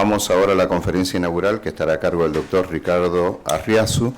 Vamos ahora a la conferencia inaugural que estará a cargo del doctor Ricardo Arriazu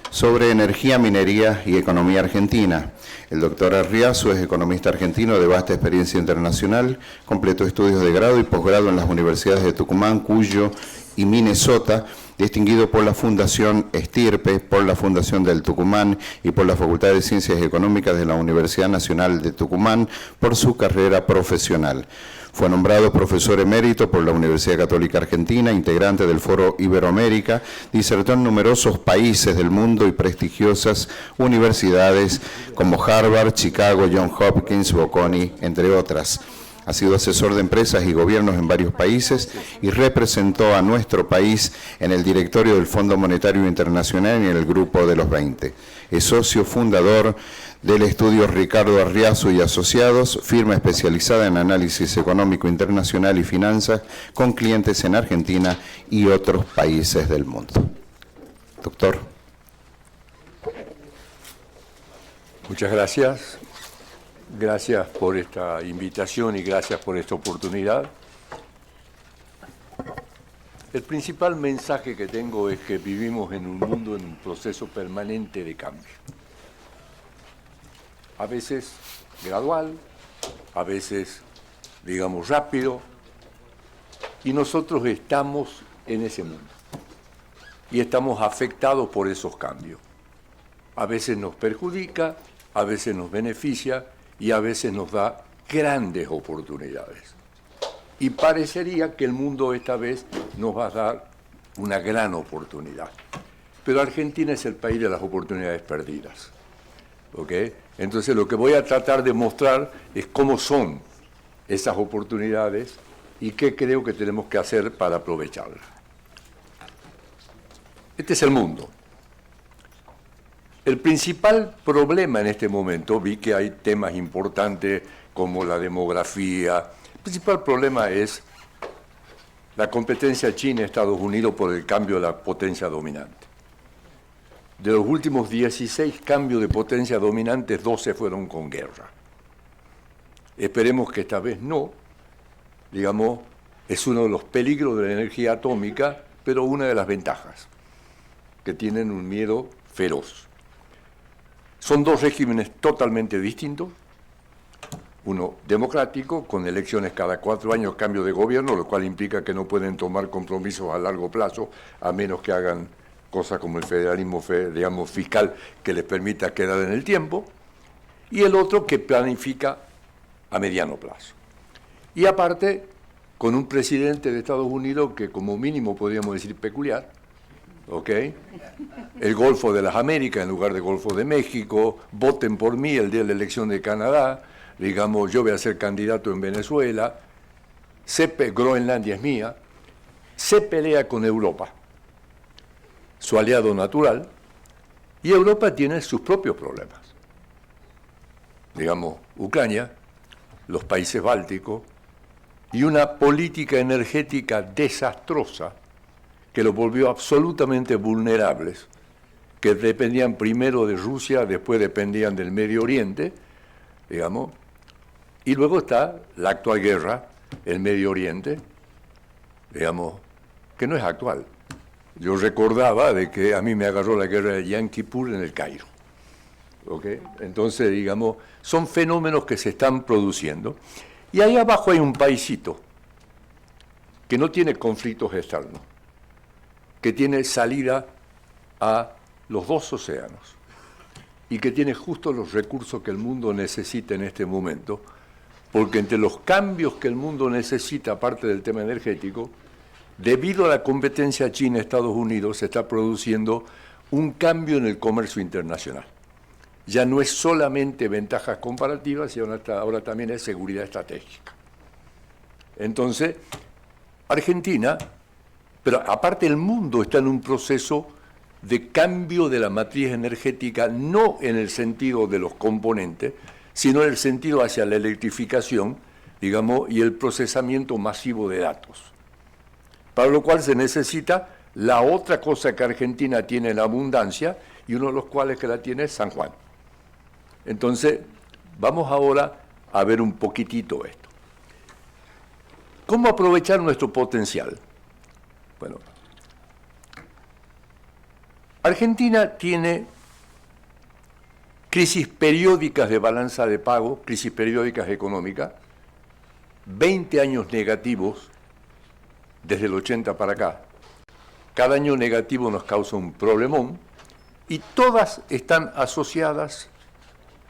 sobre energía, minería y economía argentina. El doctor Arriazu es economista argentino de vasta experiencia internacional, completó estudios de grado y posgrado en las universidades de Tucumán, Cuyo y Minnesota, distinguido por la Fundación Estirpe, por la Fundación del Tucumán y por la Facultad de Ciencias Económicas de la Universidad Nacional de Tucumán por su carrera profesional. Fue nombrado profesor emérito por la Universidad Católica Argentina, integrante del Foro Iberoamérica, disertó en numerosos países del mundo y prestigiosas universidades como Harvard, Chicago, Johns Hopkins, Bocconi, entre otras. Ha sido asesor de empresas y gobiernos en varios países y representó a nuestro país en el directorio del Fondo Monetario Internacional y en el Grupo de los 20. Es socio fundador del estudio Ricardo Arriazu y Asociados, firma especializada en análisis económico internacional y finanzas con clientes en Argentina y otros países del mundo. Doctor. Muchas gracias. Gracias por esta invitación y gracias por esta oportunidad. El principal mensaje que tengo es que vivimos en un mundo en un proceso permanente de cambio. A veces gradual, a veces, digamos, rápido, y nosotros estamos en ese mundo y estamos afectados por esos cambios. A veces nos perjudica, a veces nos beneficia y a veces nos da grandes oportunidades. Y parecería que el mundo esta vez nos va a dar una gran oportunidad. Pero Argentina es el país de las oportunidades perdidas. ¿Ok? Entonces lo que voy a tratar de mostrar es cómo son esas oportunidades y qué creo que tenemos que hacer para aprovecharlas. Este es el mundo. El principal problema en este momento, vi que hay temas importantes como la demografía. El principal problema es la competencia China-Estados Unidos por el cambio de la potencia dominante. De los últimos 16 cambios de potencia dominante, 12 fueron con guerra. Esperemos que esta vez no. Digamos, es uno de los peligros de la energía atómica, pero una de las ventajas, que tienen un miedo feroz. Son dos regímenes totalmente distintos, uno democrático, con elecciones cada 4 años, cambio de gobierno, lo cual implica que no pueden tomar compromisos a largo plazo, a menos que hagan cosas como el federalismo, digamos, fiscal, que les permita quedar en el tiempo, y el otro que planifica a mediano plazo. Y aparte, con un presidente de Estados Unidos que como mínimo podríamos decir peculiar, ¿ok? El Golfo de las Américas en lugar de Golfo de México, voten por mí el día de la elección de Canadá, digamos, yo voy a ser candidato en Venezuela, Groenlandia es mía, se pelea con Europa, su aliado natural, y Europa tiene sus propios problemas. Digamos, Ucrania, los países bálticos, y una política energética desastrosa que los volvió absolutamente vulnerables, que dependían primero de Rusia, después dependían del Medio Oriente, digamos, y luego está la actual guerra, el Medio Oriente, digamos, que no es actual. Yo recordaba de que a mí me agarró la guerra de Yom Kippur en el Cairo. ¿Okay? Entonces, digamos, son fenómenos que se están produciendo. Y ahí abajo hay un paisito que no tiene conflictos externos, que tiene salida a los 2 océanos y que tiene justo los recursos que el mundo necesita en este momento, porque entre los cambios que el mundo necesita, aparte del tema energético, debido a la competencia China-Estados Unidos, se está produciendo un cambio en el comercio internacional. Ya no es solamente ventajas comparativas, sino ahora también es seguridad estratégica. Entonces, Argentina, pero aparte el mundo está en un proceso de cambio de la matriz energética, no en el sentido de los componentes, sino en el sentido hacia la electrificación, digamos, y el procesamiento masivo de datos. Para lo cual se necesita la otra cosa que Argentina tiene en abundancia, y uno de los cuales que la tiene es San Juan. Entonces, vamos ahora a ver un poquitito esto. ¿Cómo aprovechar nuestro potencial? Bueno, Argentina tiene crisis periódicas de balanza de pago, crisis periódicas económicas, 20 años negativos desde el 80 para acá. Cada año negativo nos causa un problemón y todas están asociadas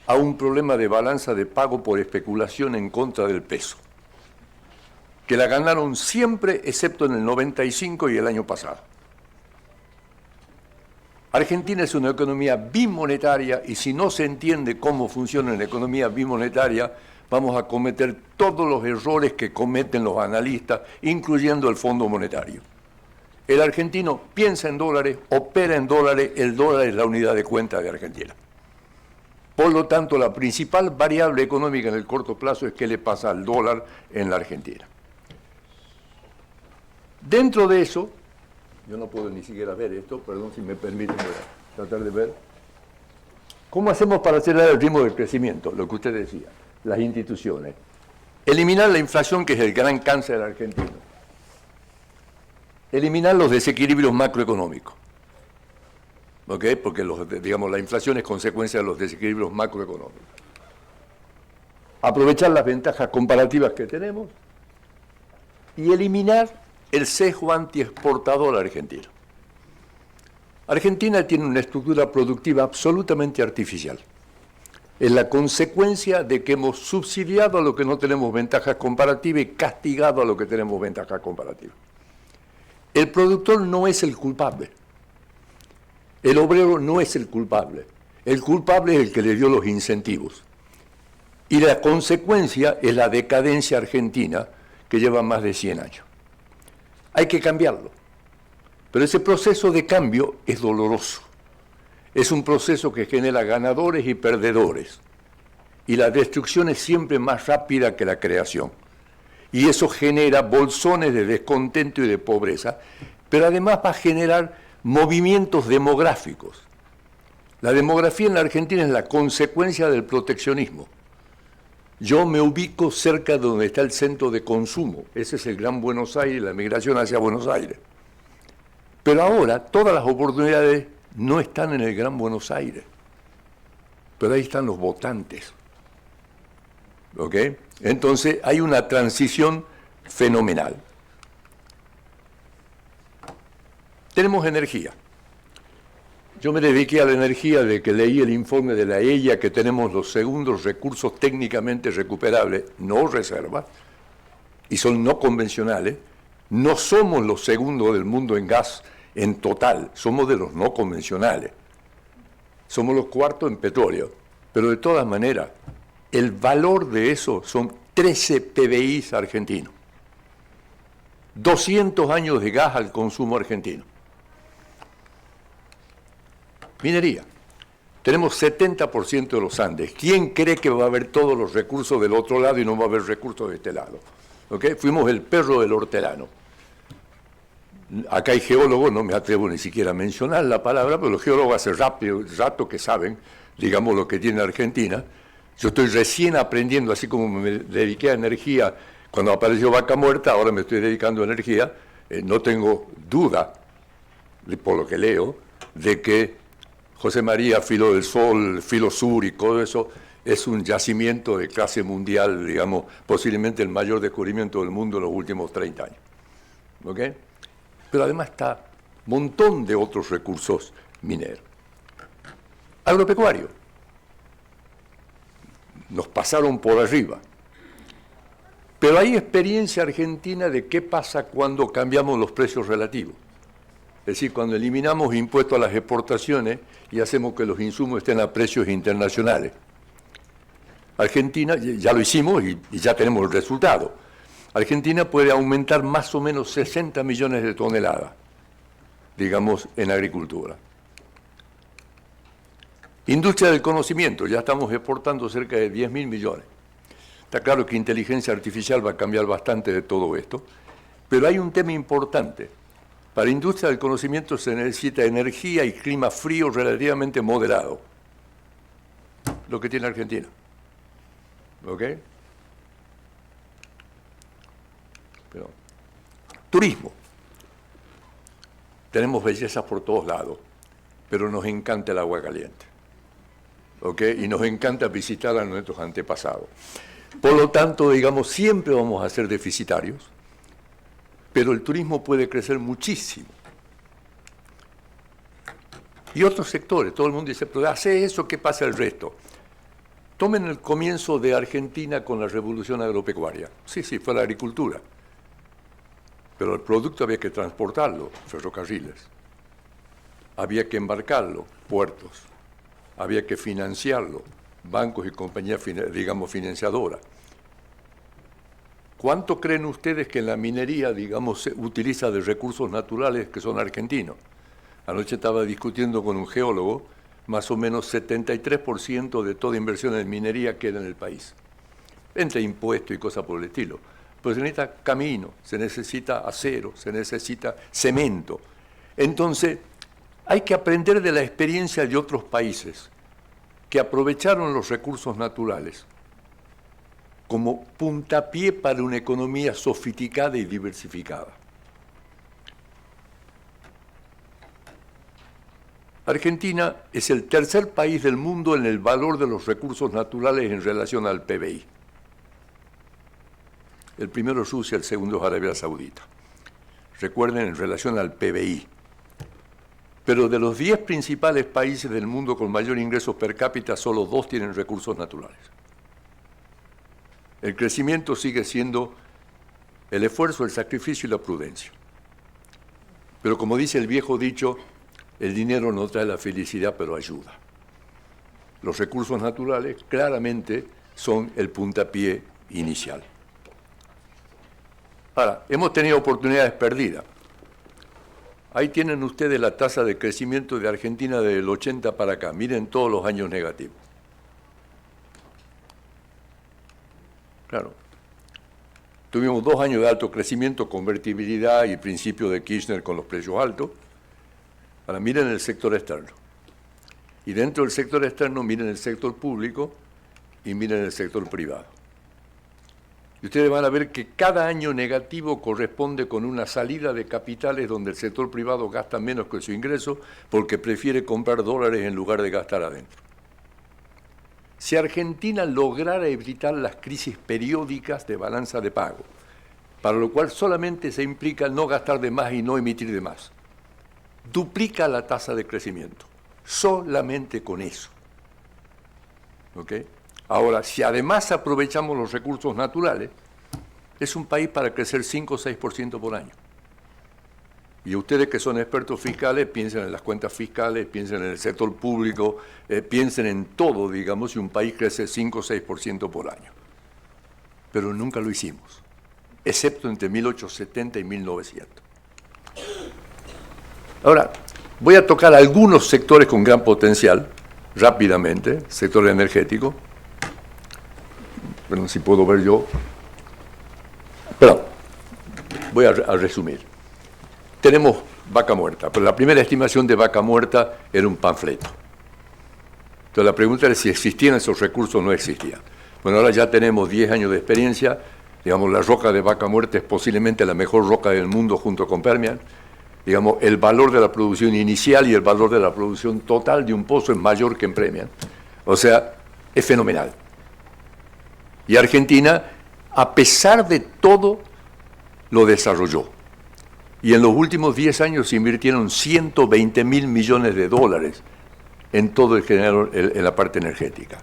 a un problema de balanza de pago por especulación en contra del peso, que la ganaron siempre excepto en el 95 y el año pasado. Argentina es una economía bimonetaria y si no se entiende cómo funciona la economía bimonetaria, vamos a cometer todos los errores que cometen los analistas, incluyendo el Fondo Monetario. El argentino piensa en dólares, opera en dólares, el dólar es la unidad de cuenta de Argentina. Por lo tanto, la principal variable económica en el corto plazo es qué le pasa al dólar en la Argentina. Dentro de eso, yo no puedo ni siquiera ver esto, perdón si me permiten, voy a tratar de ver. ¿Cómo hacemos para acelerar el ritmo del crecimiento? Lo que usted decía, las instituciones. Eliminar la inflación, que es el gran cáncer argentino. Eliminar los desequilibrios macroeconómicos. ¿Ok? Porque digamos, la inflación es consecuencia de los desequilibrios macroeconómicos. Aprovechar las ventajas comparativas que tenemos y eliminar el sesgo antiexportador argentino. Argentina tiene una estructura productiva absolutamente artificial. Es la consecuencia de que hemos subsidiado a lo que no tenemos ventajas comparativas y castigado a lo que tenemos ventajas comparativas. El productor no es el culpable. El obrero no es el culpable. El culpable es el que le dio los incentivos. Y la consecuencia es la decadencia argentina que lleva más de 100 años. Hay que cambiarlo. Pero ese proceso de cambio es doloroso. Es un proceso que genera ganadores y perdedores. Y la destrucción es siempre más rápida que la creación. Y eso genera bolsones de descontento y de pobreza, pero además va a generar movimientos demográficos. La demografía en la Argentina es la consecuencia del proteccionismo. Yo me ubico cerca de donde está el centro de consumo. Ese es el Gran Buenos Aires, la migración hacia Buenos Aires. Pero ahora todas las oportunidades no están en el Gran Buenos Aires. Pero ahí están los votantes. ¿Ok? Entonces hay una transición fenomenal. Tenemos energía. Yo me dediqué a la energía de que leí el informe de la EIA, que tenemos los segundos recursos técnicamente recuperables, no reservas, y son no convencionales. No somos los segundos del mundo en gas en total, somos de los no convencionales. Somos los cuartos en petróleo, pero de todas maneras, el valor de eso son 13 PBIs argentinos. 200 años de gas al consumo argentino. Minería. Tenemos 70% de los Andes. ¿Quién cree que va a haber todos los recursos del otro lado y no va a haber recursos de este lado? ¿Okay? Fuimos el perro del hortelano. Acá hay geólogos, no me atrevo ni siquiera a mencionar la palabra, pero los geólogos hace rato que saben, digamos, lo que tiene Argentina. Yo estoy recién aprendiendo, así como me dediqué a energía cuando apareció Vaca Muerta, ahora me estoy dedicando a energía. No tengo duda, por lo que leo, de que José María, Filo del Sol, Filo Sur y todo eso es un yacimiento de clase mundial, digamos, posiblemente el mayor descubrimiento del mundo en los últimos 30 años. ¿Ok? Pero además está un montón de otros recursos mineros. Agropecuario. Nos pasaron por arriba. Pero hay experiencia argentina de qué pasa cuando cambiamos los precios relativos. Es decir, cuando eliminamos impuestos a las exportaciones y hacemos que los insumos estén a precios internacionales. Argentina, ya lo hicimos y ya tenemos el resultado. Argentina puede aumentar más o menos 60 millones de toneladas, digamos, en agricultura. Industria del conocimiento, ya estamos exportando cerca de 10.000 millones. Está claro que inteligencia artificial va a cambiar bastante de todo esto, pero hay un tema importante. Para industria del conocimiento se necesita energía y clima frío relativamente moderado, lo que tiene Argentina. ¿Ok? Pero, turismo. tenemos bellezas por todos lados, pero nos encanta el agua caliente, ¿ok? Y nos encanta visitar a nuestros antepasados. Por lo tanto, digamos, siempre vamos a ser deficitarios, pero el turismo puede crecer muchísimo. Y otros sectores, todo el mundo dice, pero hace eso, ¿qué pasa el resto? Tomen el comienzo de Argentina con la revolución agropecuaria. Sí, fue la agricultura. Pero el producto había que transportarlo, ferrocarriles. Había que embarcarlo, puertos. Había que financiarlo, bancos y compañías, digamos, financiadoras. ¿Cuánto creen ustedes que en la minería, digamos, se utiliza de recursos naturales que son argentinos? Anoche estaba discutiendo con un geólogo, más o menos 73% de toda inversión en minería queda en el país, entre impuestos y cosas por el estilo. Pues se necesita camino, se necesita acero, se necesita cemento. Entonces, hay que aprender de la experiencia de otros países que aprovecharon los recursos naturales como puntapié para una economía sofisticada y diversificada. Argentina es el tercer país del mundo en el valor de los recursos naturales en relación al PBI. El primero es Rusia, el segundo es Arabia Saudita. Recuerden, en relación al PBI. Pero de los 10 principales países del mundo con mayor ingreso per cápita, solo 2 tienen recursos naturales. El crecimiento sigue siendo el esfuerzo, el sacrificio y la prudencia. Pero como dice el viejo dicho, el dinero no trae la felicidad, pero ayuda. Los recursos naturales claramente son el puntapié inicial. Ahora, hemos tenido oportunidades perdidas. Ahí tienen ustedes la tasa de crecimiento de Argentina del 80 para acá. Miren todos los años negativos. Claro. Tuvimos 2 años de alto crecimiento, convertibilidad y principio de Kirchner con los precios altos. Ahora miren el sector externo. Y dentro del sector externo miren el sector público y miren el sector privado. Y ustedes van a ver que cada año negativo corresponde con una salida de capitales donde el sector privado gasta menos que su ingreso porque prefiere comprar dólares en lugar de gastar adentro. Si Argentina lograra evitar las crisis periódicas de balanza de pago, para lo cual solamente se implica no gastar de más y no emitir de más, duplica la tasa de crecimiento, solamente con eso. ¿Ok? Ahora, si además aprovechamos los recursos naturales, es un país para crecer 5 o 6% por año. Y ustedes que son expertos fiscales, piensen en las cuentas fiscales, piensen en el sector público, piensen en todo, digamos, si un país crece 5 o 6% por año. Pero nunca lo hicimos, excepto entre 1870 y 1900. Ahora, voy a tocar algunos sectores con gran potencial, rápidamente, sector energético. Bueno, si puedo ver yo. Perdón, voy a resumir. Tenemos vaca muerta, pero la primera estimación de vaca muerta era un panfleto. Entonces la pregunta es si existían esos recursos o no existían. Bueno, ahora ya tenemos 10 años de experiencia, digamos, la roca de vaca muerta es posiblemente la mejor roca del mundo junto con Permian. Digamos, el valor de la producción inicial y el valor de la producción total de un pozo es mayor que en Permian. O sea, es fenomenal. Y Argentina, a pesar de todo, lo desarrolló. Y en los últimos 10 años se invirtieron 120.000 millones de dólares en todo el género, en la parte energética.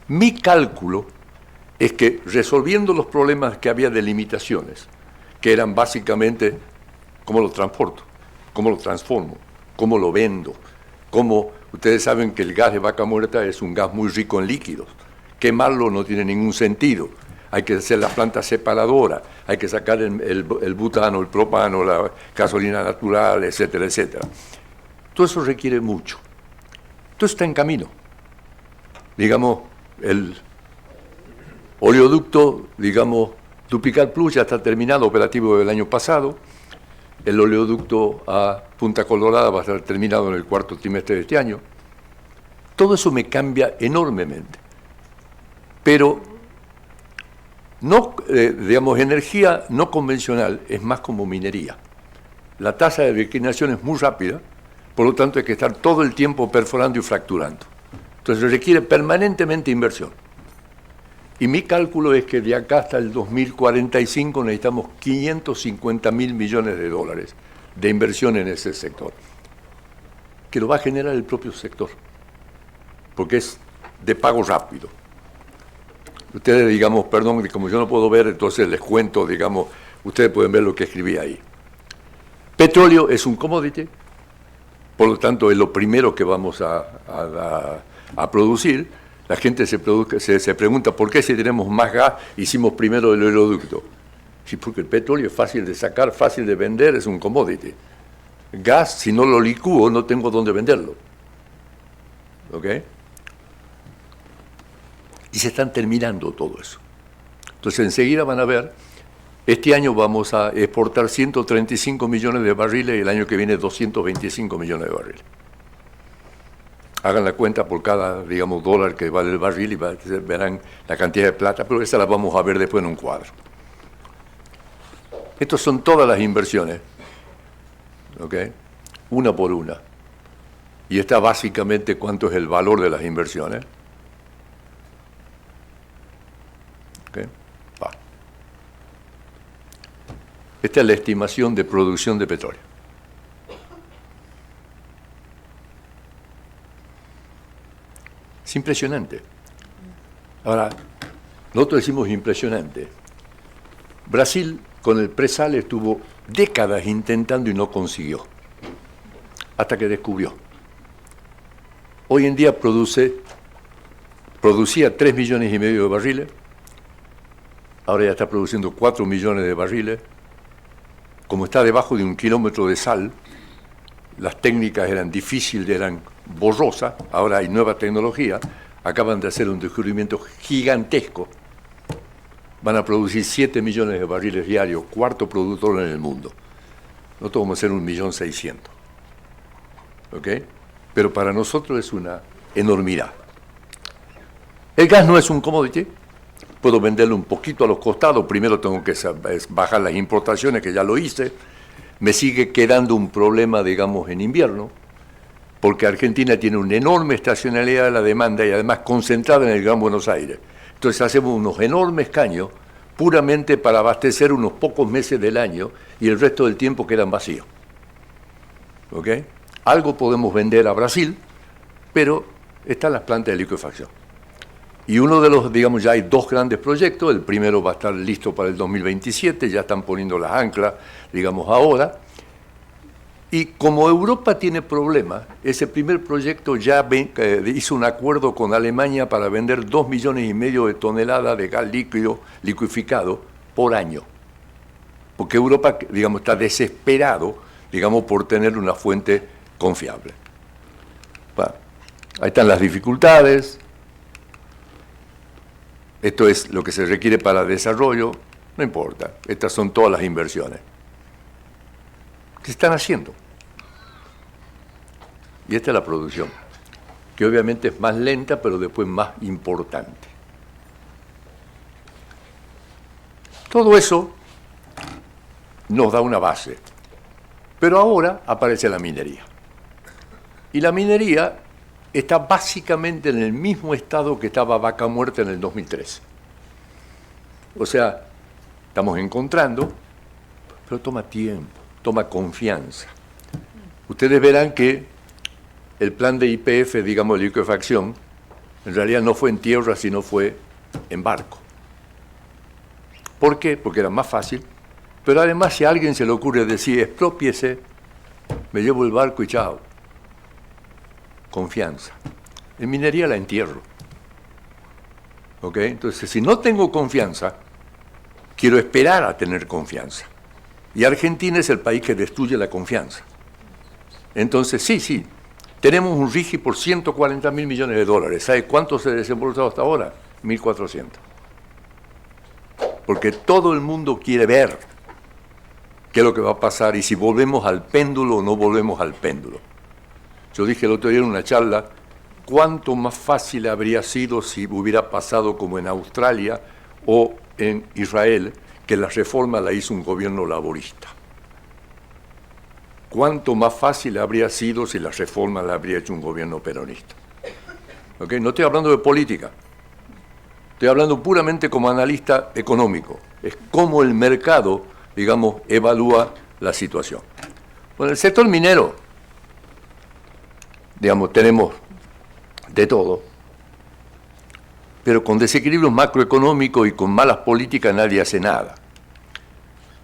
Mi cálculo es que resolviendo los problemas que había de limitaciones, que eran básicamente cómo lo transporto, cómo lo transformo, cómo lo vendo, cómo ustedes saben que el gas de vaca muerta es un gas muy rico en líquidos. Quemarlo no tiene ningún sentido. Hay que hacer la planta separadora, hay que sacar el butano, el propano, la gasolina natural, etcétera, etcétera. Todo eso requiere mucho. Todo está en camino. Digamos, el oleoducto, digamos, Duplicar Plus ya está terminado, operativo del año pasado. El oleoducto a Punta Colorada va a estar terminado en el 4º trimestre de este año. Todo eso me cambia enormemente. Pero no, digamos, energía no convencional es más como minería. la tasa de declinación es muy rápida, por lo tanto hay que estar todo el tiempo perforando y fracturando. Entonces requiere permanentemente inversión. Y mi cálculo es que de acá hasta el 2045 necesitamos 550.000 millones de dólares de inversión en ese sector, que lo va a generar el propio sector, porque es de pago rápido. Ustedes, digamos, perdón, como yo no puedo ver, entonces les cuento, digamos, ustedes pueden ver lo que escribí ahí. Petróleo es un commodity, por lo tanto es lo primero que vamos a producir. La gente se pregunta por qué si tenemos más gas hicimos primero el oleoducto. Sí, porque el petróleo es fácil de sacar, fácil de vender, es un commodity. Gas, si no lo licúo, no tengo dónde venderlo. ¿Ok? Y se están terminando todo eso. Entonces enseguida van a ver, este año vamos a exportar 135 millones de barriles y el año que viene 225 millones de barriles. Hagan la cuenta por cada, digamos, dólar que vale el barril y verán la cantidad de plata, pero esa la vamos a ver después en un cuadro. Estas son todas las inversiones, ¿ok? Una por una. Y está básicamente cuánto es el valor de las inversiones. ¿Ok? Va. Esta es la estimación de producción de petróleo. Es impresionante. Ahora, nosotros decimos impresionante. Brasil con el presal estuvo décadas intentando y no consiguió, hasta que descubrió. Hoy en día producía 3,5 millones de barriles, ahora ya está produciendo 4 millones de barriles. Como está debajo de 1 kilómetro de sal, las técnicas eran difíciles, eran borrosas, ahora hay nueva tecnología, acaban de hacer un descubrimiento gigantesco. Van a producir 7 millones de barriles diarios, cuarto productor en el mundo. Nosotros vamos a hacer 1.600.000. ¿Ok? Pero para nosotros es una enormidad. El gas no es un commodity. Puedo venderlo un poquito a los costados. Primero tengo que bajar las importaciones, que ya lo hice. Me sigue quedando un problema, digamos, en invierno, porque Argentina tiene una enorme estacionalidad de la demanda y además concentrada en el Gran Buenos Aires. Entonces hacemos unos enormes caños puramente para abastecer unos pocos meses del año y el resto del tiempo quedan vacíos. ¿Ok? Algo podemos vender a Brasil, pero están las plantas de liquefacción. Y uno de los, digamos, ya hay 2 grandes proyectos. El primero va a estar listo para el 2027, ya están poniendo las anclas, digamos, ahora. Y como Europa tiene problemas, ese primer proyecto ya hizo un acuerdo con Alemania para vender 2,5 millones de toneladas de gas líquido, liquificado, por año. Porque Europa, digamos, está desesperado, digamos, por tener una fuente confiable. Bueno, ahí están las dificultades. Esto es lo que se requiere para desarrollo. No importa, estas son todas las inversiones que se están haciendo. Y esta es la producción, que obviamente es más lenta, pero después más importante. Todo eso nos da una base. Pero ahora aparece la minería. Y la minería está básicamente en el mismo estado que estaba Vaca Muerta en el 2013. O sea, estamos encontrando, pero toma tiempo, toma confianza. Ustedes verán que el plan de YPF, digamos, de liquefacción, en realidad no fue en tierra, sino fue en barco. ¿Por qué? Porque era más fácil. Pero además, si a alguien se le ocurre decir, expropiese, me llevo el barco y chao. Confianza. En minería la entierro. ¿Ok? Entonces, si no tengo confianza, quiero esperar a tener confianza. Y Argentina es el país que destruye la confianza. Entonces, sí, tenemos un RIGI por 140.000 millones de dólares. ¿Sabe cuánto se ha desembolsado hasta ahora? 1.400. Porque todo el mundo quiere ver qué es lo que va a pasar y si volvemos al péndulo o no volvemos al péndulo. Yo dije el otro día en una charla, cuánto más fácil habría sido si hubiera pasado como en Australia o en Israel, que la reforma la hizo un gobierno laborista. cuánto más fácil habría sido si las reformas las habría hecho un gobierno peronista. ¿Okay? No estoy hablando de política, estoy hablando puramente como analista económico. Es cómo el mercado, digamos, evalúa la situación. Bueno, el sector minero, digamos, tenemos de todo, pero con desequilibrios macroeconómicos y con malas políticas nadie hace nada.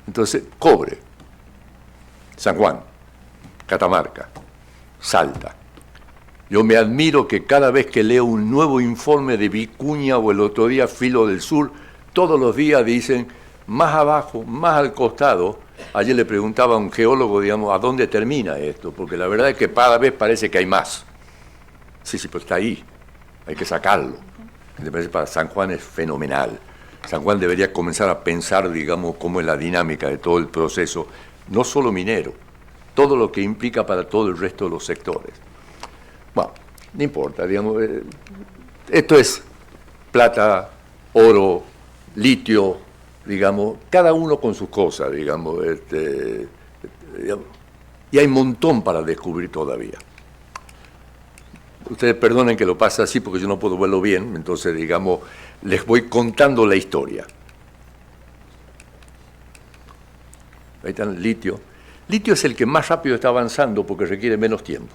Entonces, cobre, San Juan, Catamarca, Salta. Yo me admiro que cada vez que leo un nuevo informe de Vicuña o el otro día Filo del Sur, todos los días dicen, más abajo, más al costado. Ayer le preguntaba a un geólogo, digamos, ¿a dónde termina esto? Porque la verdad es que cada vez parece que hay más. Sí, pero está ahí, hay que sacarlo. Me parece para San Juan es fenomenal. San Juan debería comenzar a pensar, digamos, cómo es la dinámica de todo el proceso, no solo minero, todo lo que implica para todo el resto de los sectores. Bueno, no importa, digamos, esto es plata, oro, litio, digamos, cada uno con sus cosas, digamos, y hay un montón para descubrir todavía. Ustedes perdonen que lo pase así porque yo no puedo verlo bien, entonces, digamos, les voy contando la historia. Ahí está el litio. Litio es el que más rápido está avanzando porque requiere menos tiempo.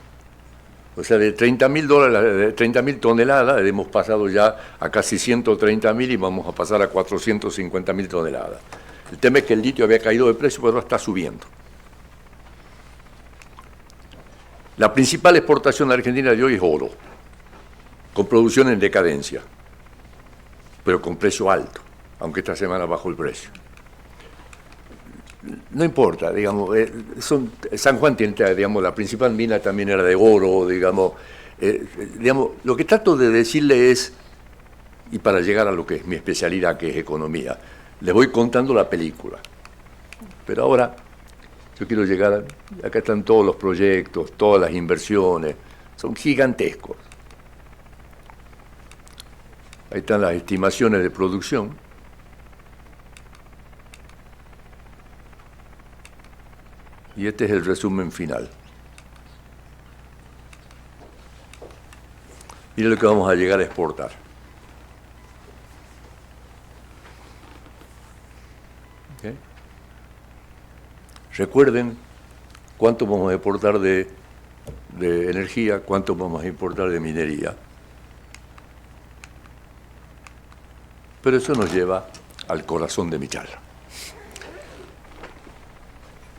O sea, de 30.000 dólares, de 30.000 toneladas, hemos pasado ya a casi 130.000 y vamos a pasar a 450.000 toneladas. El tema es que el litio había caído de precio, pero ahora está subiendo. La principal exportación de Argentina de hoy es oro, con producción en decadencia, pero con precio alto, aunque esta semana bajó el precio. No importa, digamos, San Juan tiene, digamos, la principal mina también era de oro, digamos, lo que trato de decirle es, y para llegar a lo que es mi especialidad, que es economía, les voy contando la película, pero ahora yo quiero llegar, acá están todos los proyectos, todas las inversiones, son gigantescos. Ahí están las estimaciones de producción. Y este es el resumen final. Miren lo que vamos a llegar a exportar. ¿Okay? Recuerden cuánto vamos a exportar de energía, cuánto vamos a importar de minería. Pero eso nos lleva al corazón de mi charla.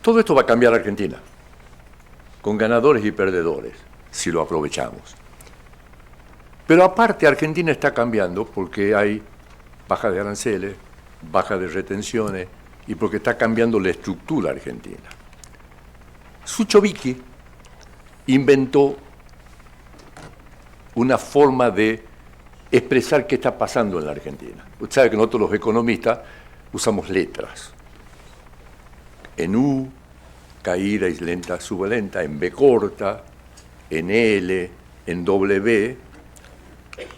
Todo esto va a cambiar Argentina, con ganadores y perdedores, si lo aprovechamos. Pero aparte, Argentina está cambiando porque hay baja de aranceles, baja de retenciones y porque está cambiando la estructura argentina. Suchovicki inventó una forma de expresar qué está pasando en la Argentina. Usted sabe que nosotros los economistas usamos letras. En U, caída y lenta, sube lenta, en B corta, en L, en W,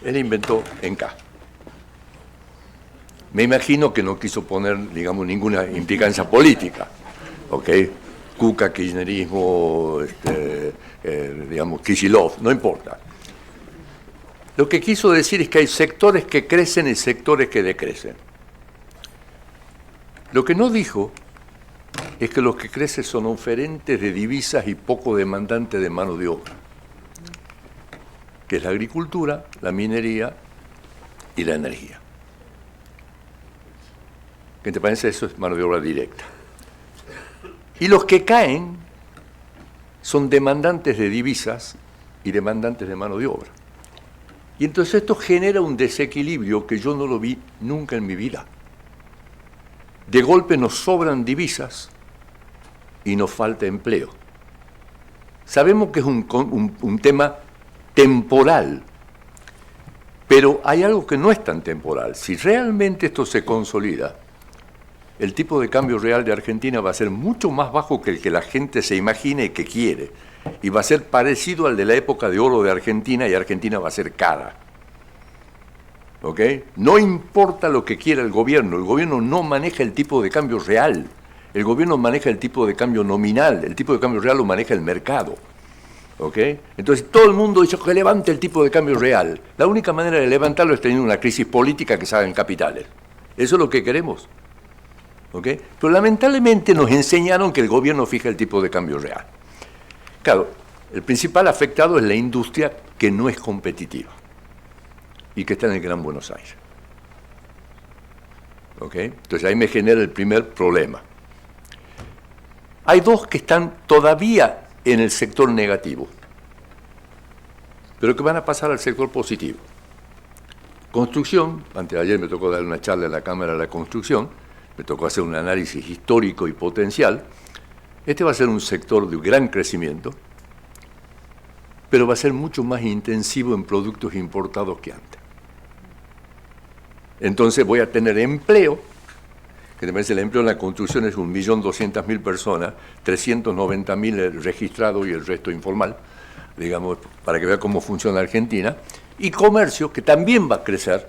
él inventó en K. Me imagino que no quiso poner, digamos, ninguna implicancia política, ¿ok? Kuka, kirchnerismo, digamos, Kicillof, no importa. Lo que quiso decir es que hay sectores que crecen y sectores que decrecen. Lo que no dijo es que los que crecen son oferentes de divisas y poco demandantes de mano de obra, que es la agricultura, la minería y la energía. ¿Qué te parece? Eso es mano de obra directa. Y los que caen son demandantes de divisas y demandantes de mano de obra. Y entonces esto genera un desequilibrio que yo no lo vi nunca en mi vida. De golpe nos sobran divisas y nos falta empleo. Sabemos que es un tema temporal, pero hay algo que no es tan temporal. Si realmente esto se consolida, el tipo de cambio real de Argentina va a ser mucho más bajo que el que la gente se imagina y que quiere. Y va a ser parecido al de la época de oro de Argentina, y Argentina va a ser cara. ¿Ok? No importa lo que quiera el gobierno no maneja el tipo de cambio real. El gobierno maneja el tipo de cambio nominal, el tipo de cambio real lo maneja el mercado. ¿Ok? Entonces todo el mundo dice que levante el tipo de cambio real. La única manera de levantarlo es teniendo una crisis política que se haga en capitales. Eso es lo que queremos. ¿Ok? Pero lamentablemente nos enseñaron que el gobierno fija el tipo de cambio real. Claro, el principal afectado es la industria que no es competitiva y que está en el Gran Buenos Aires. ¿Ok? Entonces ahí me genera el primer problema. Hay dos que están todavía en el sector negativo, pero que van a pasar al sector positivo. Construcción, antes de ayer me tocó dar una charla en la Cámara de la Construcción, me tocó hacer un análisis histórico y potencial. Este va a ser un sector de gran crecimiento, pero va a ser mucho más intensivo en productos importados que antes. Entonces voy a tener empleo, que me parece el empleo en la construcción es 1.200.000 personas, 390.000 registrados y el resto informal, digamos, para que vea cómo funciona Argentina, y comercio, que también va a crecer,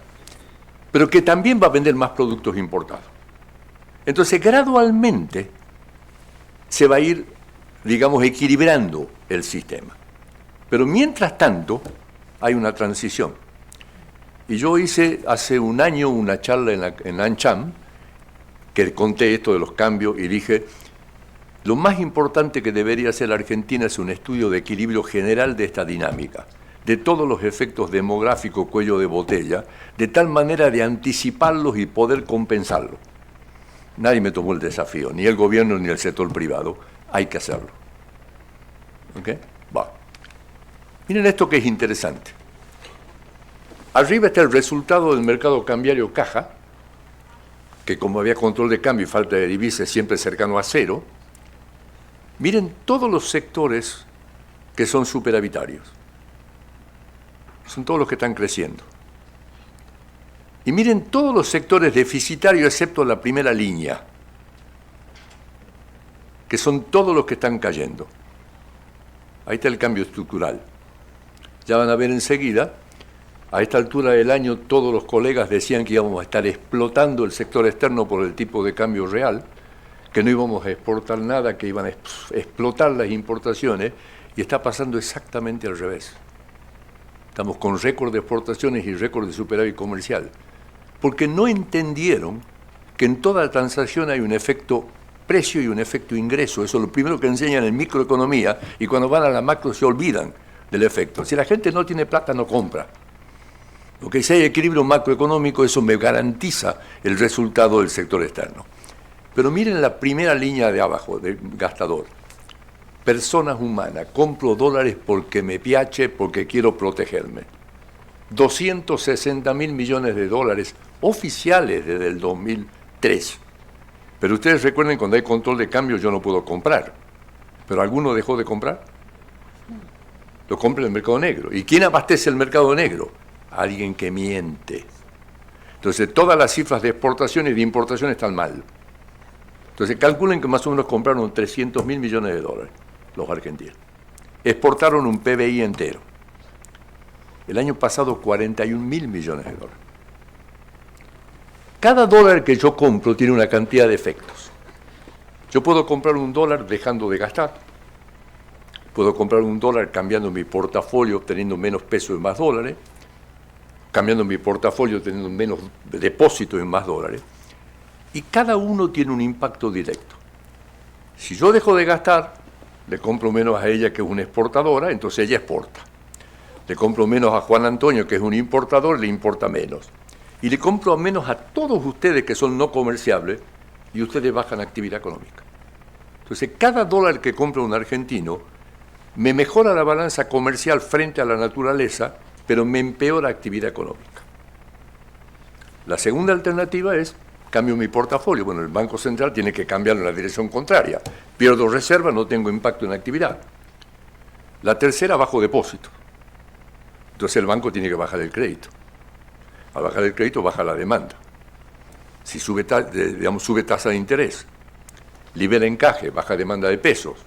pero que también va a vender más productos importados. Entonces, gradualmente se va a ir, digamos, equilibrando el sistema. Pero mientras tanto, hay una transición. Y yo hice hace un año una charla en ANCHAM, que conté esto de los cambios y dije, lo más importante que debería hacer Argentina es un estudio de equilibrio general de esta dinámica, de todos los efectos demográficos cuello de botella, de tal manera de anticiparlos y poder compensarlos. Nadie me tomó el desafío, ni el gobierno ni el sector privado. Hay que hacerlo. ¿Ok? Va. Miren esto que es interesante. Arriba está el resultado del mercado cambiario caja, que como había control de cambio y falta de divisas siempre cercano a cero. Miren todos los sectores que son superavitarios. Son todos los que están creciendo. Y miren todos los sectores deficitarios excepto la primera línea, que son todos los que están cayendo. Ahí está el cambio estructural. Ya van a ver enseguida, a esta altura del año todos los colegas decían que íbamos a estar explotando el sector externo por el tipo de cambio real, que no íbamos a exportar nada, que iban a explotar las importaciones, y está pasando exactamente al revés. Estamos con récord de exportaciones y récord de superávit comercial, porque no entendieron que en toda transacción hay un efecto precio y un efecto ingreso. Eso es lo primero que enseñan en microeconomía, y cuando van a la macro se olvidan del efecto. Si la gente no tiene plata, no compra. Porque si hay equilibrio macroeconómico, eso me garantiza el resultado del sector externo. Pero miren la primera línea de abajo, del gastador. Personas humanas, compro dólares porque me piace, porque quiero protegerme. 260.000 millones de dólares oficiales desde el 2003. Pero ustedes recuerden, cuando hay control de cambio yo no puedo comprar. ¿Pero alguno dejó de comprar? Lo compra en el mercado negro. ¿Y quién abastece el mercado negro? Alguien que miente. Entonces todas las cifras de exportación y de importación están mal. Entonces calculen que más o menos compraron 300.000 millones de dólares los argentinos. Exportaron un PBI entero. El año pasado 41.000 millones de dólares. Cada dólar que yo compro tiene una cantidad de efectos. Yo puedo comprar un dólar dejando de gastar. Puedo comprar un dólar cambiando mi portafolio, obteniendo menos peso y más dólares. Cambiando mi portafolio, teniendo menos depósitos y más dólares. Y cada uno tiene un impacto directo. Si yo dejo de gastar, le compro menos a ella, que es una exportadora, entonces ella exporta. Le compro menos a Juan Antonio, que es un importador, le importa menos. Y le compro menos a todos ustedes que son no comerciables, y ustedes bajan actividad económica. Entonces, cada dólar que compra un argentino me mejora la balanza comercial frente a la naturaleza, pero me empeora actividad económica. La segunda alternativa es, cambio mi portafolio. Bueno, el Banco Central tiene que cambiarlo en la dirección contraria. Pierdo reserva, no tengo impacto en la actividad. La tercera, bajo depósito. Entonces el banco tiene que bajar el crédito. Al bajar el crédito, baja la demanda. Si sube tasa de interés, libera encaje, baja demanda de pesos.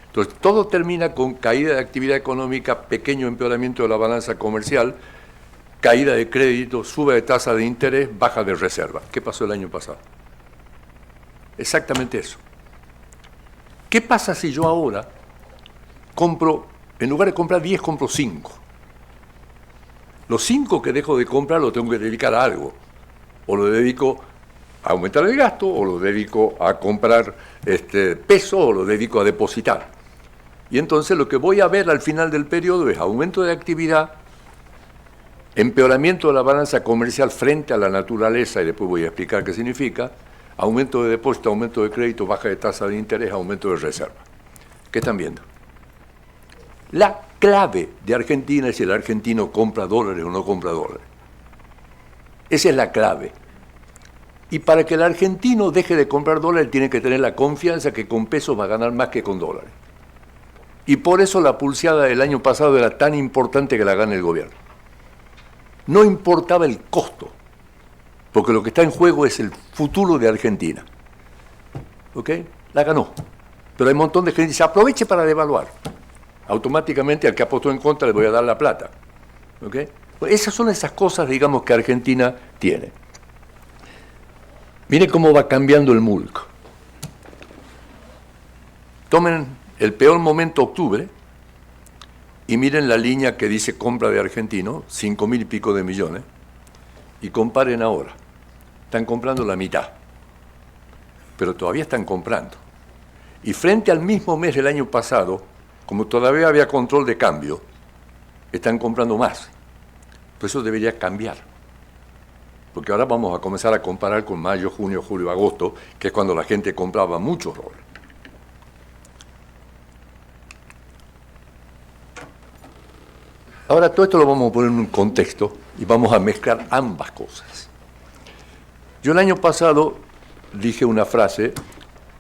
Entonces todo termina con caída de actividad económica, pequeño empeoramiento de la balanza comercial, caída de crédito, sube de tasa de interés, baja de reserva. ¿Qué pasó el año pasado? Exactamente eso. ¿Qué pasa si yo ahora compro, en lugar de comprar 10, compro 5? Los 5 que dejo de comprar los tengo que dedicar a algo. O lo dedico a aumentar el gasto, o lo dedico a comprar peso, o lo dedico a depositar. Y entonces lo que voy a ver al final del periodo es aumento de actividad, empeoramiento de la balanza comercial frente a la naturaleza, y después voy a explicar qué significa, aumento de depósito, aumento de crédito, baja de tasa de interés, aumento de reserva. ¿Qué están viendo? La clave de Argentina es si el argentino compra dólares o no compra dólares. Esa es la clave. Y para que el argentino deje de comprar dólares tiene que tener la confianza que con pesos va a ganar más que con dólares. Y por eso la pulseada del año pasado era tan importante que la gane el gobierno. No importaba el costo, porque lo que está en juego es el futuro de Argentina. ¿Ok? La ganó. Pero hay un montón de gente que dice, aproveche para devaluar. Automáticamente al que apostó en contra le voy a dar la plata. ¿Ok? Pues esas son esas cosas, digamos, que Argentina tiene. Mire cómo va cambiando el MULC. Tomen el peor momento, octubre, y miren la línea que dice compra de argentino, 5.000 y pico de millones, y comparen ahora. Están comprando la mitad, pero todavía están comprando. Y frente al mismo mes del año pasado, como todavía había control de cambio, están comprando más. Pues eso debería cambiar. Porque ahora vamos a comenzar a comparar con mayo, junio, julio, agosto, que es cuando la gente compraba muchos dólares. Ahora todo esto lo vamos a poner en un contexto y vamos a mezclar ambas cosas. Yo el año pasado dije una frase,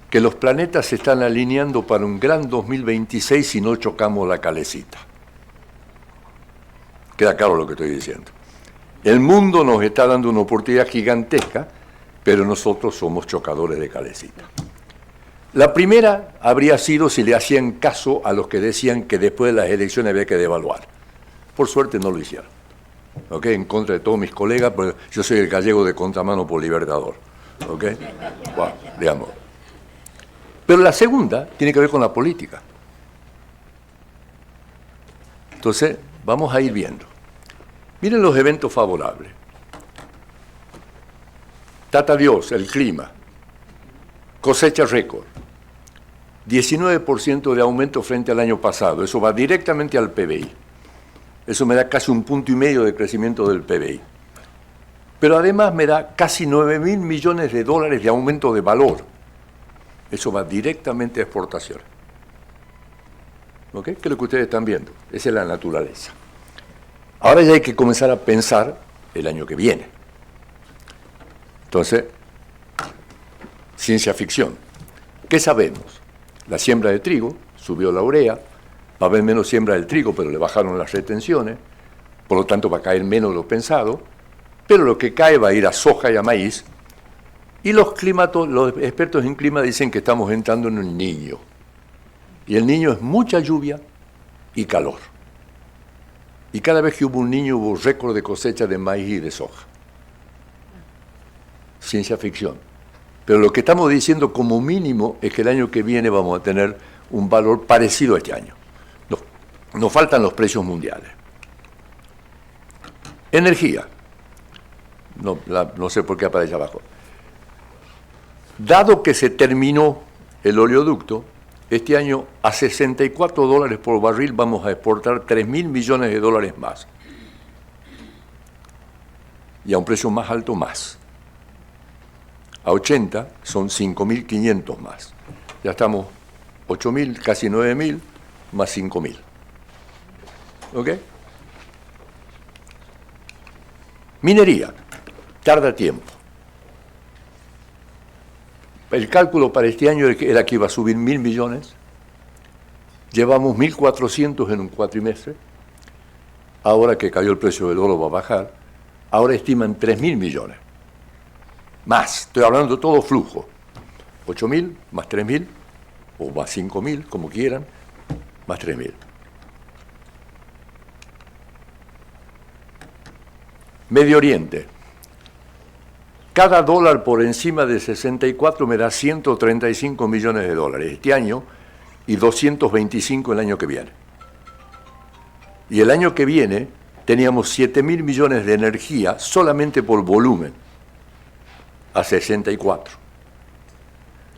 que los planetas se están alineando para un gran 2026 si no chocamos la calecita. Queda claro lo que estoy diciendo. El mundo nos está dando una oportunidad gigantesca, pero nosotros somos chocadores de calecita. La primera habría sido si le hacían caso a los que decían que después de las elecciones había que devaluar. Por suerte no lo hicieron. ¿Okay? En contra de todos mis colegas, pues yo soy el gallego de contramano por Libertador. ¿Okay? Wow, digamos. Pero la segunda tiene que ver con la política. Entonces, vamos a ir viendo. Miren los eventos favorables. Tata Dios, el clima. Cosecha récord. 19% de aumento frente al año pasado. Eso va directamente al PBI. Eso me da casi 1,5 puntos de crecimiento del PBI. Pero además me da casi 9.000 millones de dólares de aumento de valor. Eso va directamente a exportación. ¿Ok? ¿Qué es lo que ustedes están viendo? Esa es la naturaleza. Ahora ya hay que comenzar a pensar el año que viene. Entonces, ciencia ficción. ¿Qué sabemos? La siembra de trigo, subió la urea, va a haber menos siembra del trigo, pero le bajaron las retenciones, por lo tanto va a caer menos de lo pensado, pero lo que cae va a ir a soja y a maíz, y los expertos en clima dicen que estamos entrando en un niño. Y el niño es mucha lluvia y calor. Y cada vez que hubo un niño hubo récord de cosecha de maíz y de soja. Ciencia ficción. Pero lo que estamos diciendo como mínimo es que el año que viene vamos a tener un valor parecido a este año. Nos faltan los precios mundiales. Energía. No sé por qué aparece abajo. Dado que se terminó el oleoducto, este año a $64 por barril vamos a exportar 3.000 millones de dólares más. Y a un precio más alto más. A 80 son 5.500 más. Ya estamos 8.000, casi 9.000, más 5.000. ¿Ok? Minería. Tarda tiempo. El cálculo para este año era que iba a subir 1.000 millones. Llevamos 1.400 en un cuatrimestre. Ahora que cayó el precio del oro va a bajar. Ahora estiman 3.000 millones. Más, estoy hablando de todo flujo. 8.000 más 3.000, o más 5.000, como quieran, más 3.000. Medio Oriente. Cada dólar por encima de 64 me da 135 millones de dólares. Este año y 225 el año que viene. Y el año que viene teníamos 7.000 millones de energía solamente por volumen, a 64.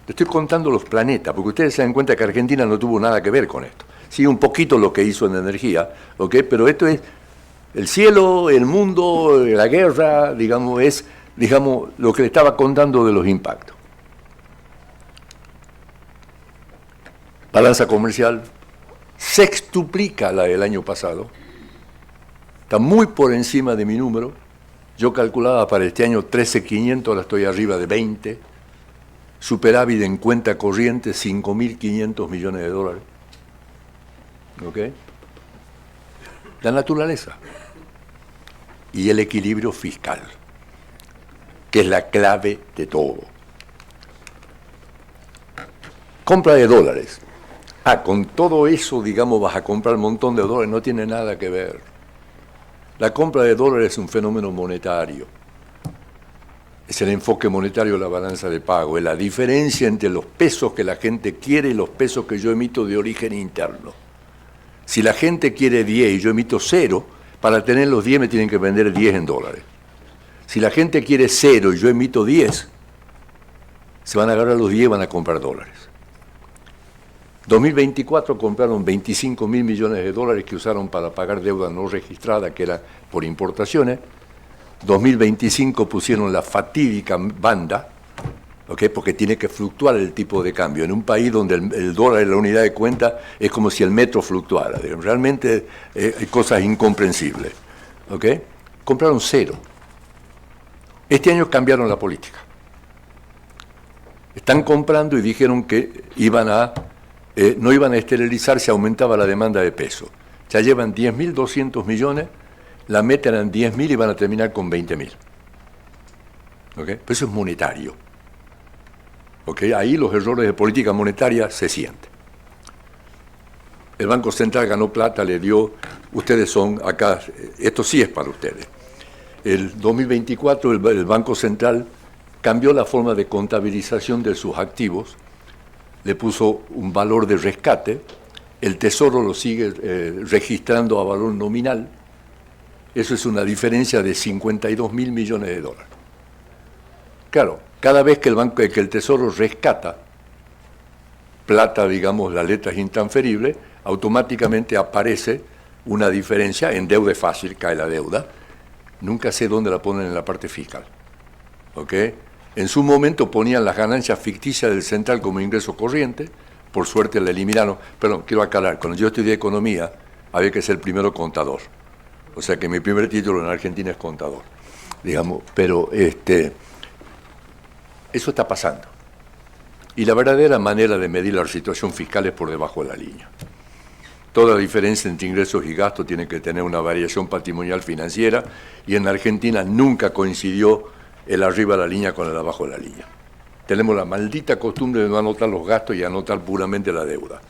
Le estoy contando los planetas, porque ustedes se dan cuenta que Argentina no tuvo nada que ver con esto. Sí, un poquito lo que hizo en energía, ¿ok? Pero esto es el cielo, el mundo, la guerra, digamos, es lo que le estaba contando de los impactos. Balanza comercial sextuplica la del año pasado, está muy por encima de mi número. Yo calculaba para este año 13.500, ahora estoy arriba de 20. Superávit en cuenta corriente, 5.500 millones de dólares. ¿Ok? La naturaleza y el equilibrio fiscal, que es la clave de todo. Compra de dólares. Con todo eso, digamos, vas a comprar un montón de dólares, no tiene nada que ver. La compra de dólares es un fenómeno monetario. Es el enfoque monetario de la balanza de pago, es la diferencia entre los pesos que la gente quiere y los pesos que yo emito de origen interno. Si la gente quiere 10 y yo emito 0, para tener los 10 me tienen que vender 10 en dólares. Si la gente quiere 0 y yo emito 10, se van a agarrar los 10 y van a comprar dólares. 2024 compraron 25.000 millones de dólares que usaron para pagar deuda no registrada, que era por importaciones. 2025 pusieron la fatídica banda, ¿okay? Porque tiene que fluctuar el tipo de cambio. En un país donde el dólar es la unidad de cuenta, es como si el metro fluctuara. Realmente hay cosas incomprensibles. ¿Okay? Compraron 0. Este año cambiaron la política. Están comprando y dijeron que no iban a esterilizar si aumentaba la demanda de peso. Ya llevan 10.200 millones, la meta eran 10.000 y van a terminar con 20.000. ¿Okay? Pero eso es monetario. ¿Okay? Ahí los errores de política monetaria se sienten. El Banco Central ganó plata, le dio, ustedes son acá, esto sí es para ustedes. El 2024 el Banco Central cambió la forma de contabilización de sus activos, le puso un valor de rescate, el Tesoro lo sigue registrando a valor nominal. Eso es una diferencia de 52.000 millones de dólares. Claro, cada vez que el Tesoro rescata plata, digamos, las letras intransferibles, automáticamente aparece una diferencia, en deuda es fácil, cae la deuda, nunca sé dónde la ponen en la parte fiscal. ¿Ok? En su momento ponían las ganancias ficticias del central como ingreso corriente, por suerte la eliminaron. Perdón, quiero aclarar, cuando yo estudié economía había que ser primero contador. O sea que mi primer título en Argentina es contador, digamos, pero eso está pasando. Y la verdadera manera de medir la situación fiscal es por debajo de la línea. Toda diferencia entre ingresos y gastos tiene que tener una variación patrimonial financiera y en Argentina nunca coincidió el arriba de la línea con el abajo de la línea. Tenemos la maldita costumbre de no anotar los gastos y anotar puramente la deuda.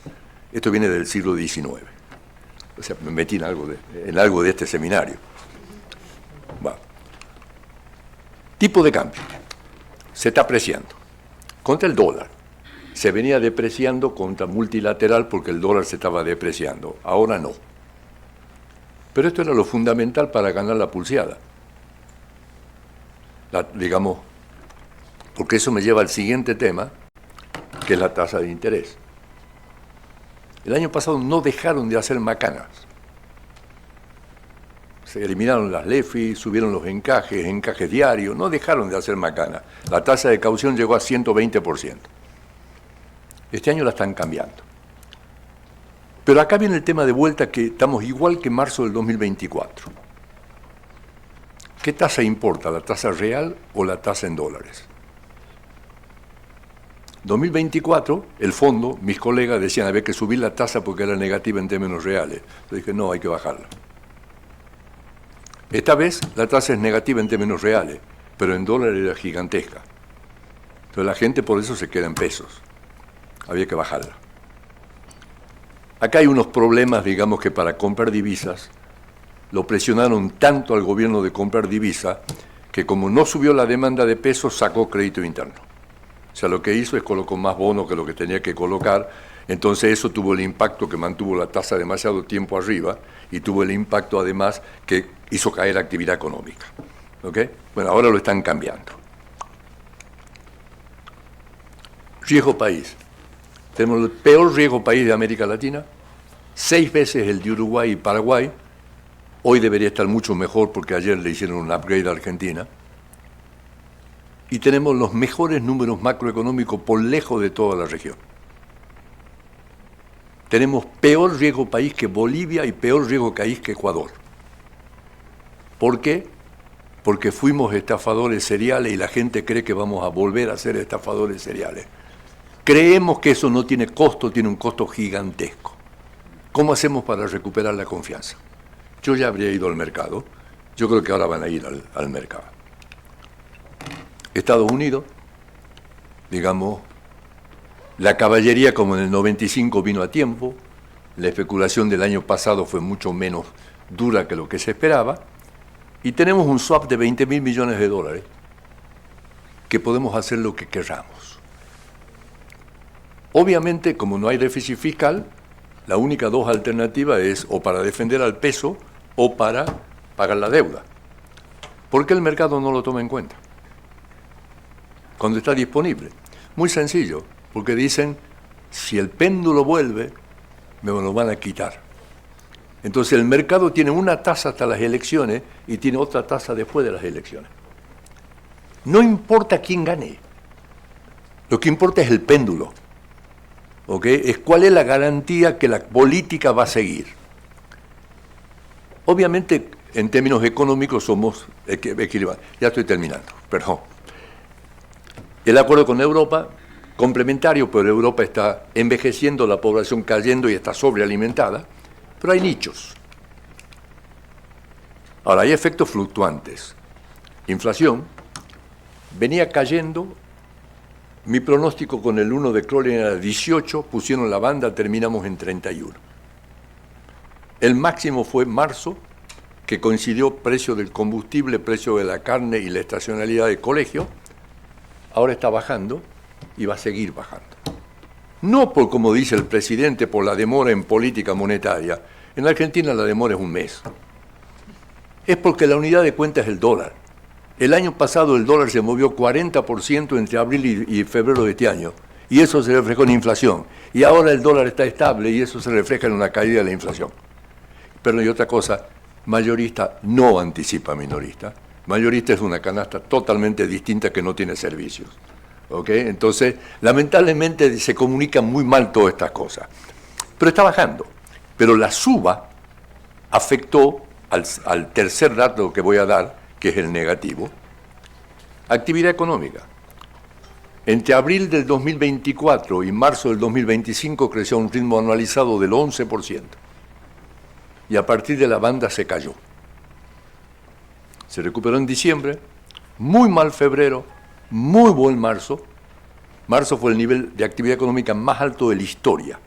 Esto viene del siglo XIX. O sea, me metí en algo de este seminario. Bueno. Tipo de cambio. Se está apreciando. Contra el dólar. Se venía depreciando contra multilateral porque el dólar se estaba depreciando. Ahora no. Pero esto era lo fundamental para ganar la pulseada. Digamos, porque eso me lleva al siguiente tema, que es la tasa de interés. El año pasado no dejaron de hacer macanas. Se eliminaron las LEFI, subieron los encajes diarios, no dejaron de hacer macanas. La tasa de caución llegó a 120%. Este año la están cambiando. Pero acá viene el tema de vuelta, que estamos igual que en marzo del 2024. ¿Qué tasa importa, la tasa real o la tasa en dólares? 2024, el fondo, mis colegas decían había que subir la tasa porque era negativa en términos reales. Yo dije, no, hay que bajarla. Esta vez la tasa es negativa en términos reales, pero en dólares era gigantesca. Entonces la gente por eso se queda en pesos. Había que bajarla. Acá hay unos problemas, digamos, que para comprar divisas lo presionaron tanto al gobierno de comprar divisa que como no subió la demanda de pesos, sacó crédito interno. sea, lo que hizo es colocó más bonos que lo que tenía que colocar. Entonces eso tuvo el impacto que mantuvo la tasa demasiado tiempo arriba y tuvo el impacto además que hizo caer la actividad económica. ¿Ok? Bueno, ahora lo están cambiando. Riesgo país. Tenemos el peor riesgo país de América Latina, 6 veces el de Uruguay y Paraguay. Hoy debería estar mucho mejor porque ayer le hicieron un upgrade a Argentina. Y tenemos los mejores números macroeconómicos por lejos de toda la región. Tenemos peor riesgo país que Bolivia y peor riesgo país que Ecuador. ¿Por qué? Porque fuimos estafadores seriales y la gente cree que vamos a volver a ser estafadores seriales. Creemos que eso no tiene costo, tiene un costo gigantesco. ¿Cómo hacemos para recuperar la confianza? Yo ya habría ido al mercado, yo creo que ahora van a ir al mercado. Estados Unidos, digamos, la caballería como en el 95 vino a tiempo, la especulación del año pasado fue mucho menos dura que lo que se esperaba, y tenemos un swap de 20.000 millones de dólares que podemos hacer lo que queramos. Obviamente, como no hay déficit fiscal, la única dos alternativas es o para defender al peso o para pagar la deuda. ¿Por qué el mercado no lo toma en cuenta cuando está disponible? Muy sencillo, porque dicen, si el péndulo vuelve, me lo van a quitar. Entonces el mercado tiene una tasa hasta las elecciones y tiene otra tasa después de las elecciones. No importa quién gane, lo que importa es el péndulo. ¿Ok? Es cuál es la garantía que la política va a seguir. Obviamente, en términos económicos somos equilibrados. Ya estoy terminando, perdón. El acuerdo con Europa, complementario, pero Europa está envejeciendo, la población cayendo y está sobrealimentada, pero hay nichos. Ahora, hay efectos fluctuantes. Inflación venía cayendo. Mi pronóstico con el 1 de Crowley era 18, pusieron la banda, terminamos en 31. El máximo fue marzo, que coincidió precio del combustible, precio de la carne y la estacionalidad de colegio. Ahora está bajando y va a seguir bajando. No por, como dice el presidente, por la demora en política monetaria. En Argentina la demora es un mes. Es porque la unidad de cuenta es el dólar. El año pasado el dólar se movió 40% entre abril y febrero de este año, y eso se reflejó en inflación. Y ahora el dólar está estable y eso se refleja en una caída de la inflación. Pero hay otra cosa, mayorista no anticipa minorista. Mayorista es una canasta totalmente distinta que no tiene servicios. ¿Ok? Entonces, lamentablemente se comunican muy mal todas estas cosas. Pero está bajando. Pero la suba afectó al tercer dato que voy a dar, que es el negativo. Actividad económica. Entre abril del 2024 y marzo del 2025 creció a un ritmo anualizado del 11%. Y a partir de la banda se cayó. Se recuperó en diciembre, muy mal febrero, muy buen marzo. Marzo fue el nivel de actividad económica más alto de la historia.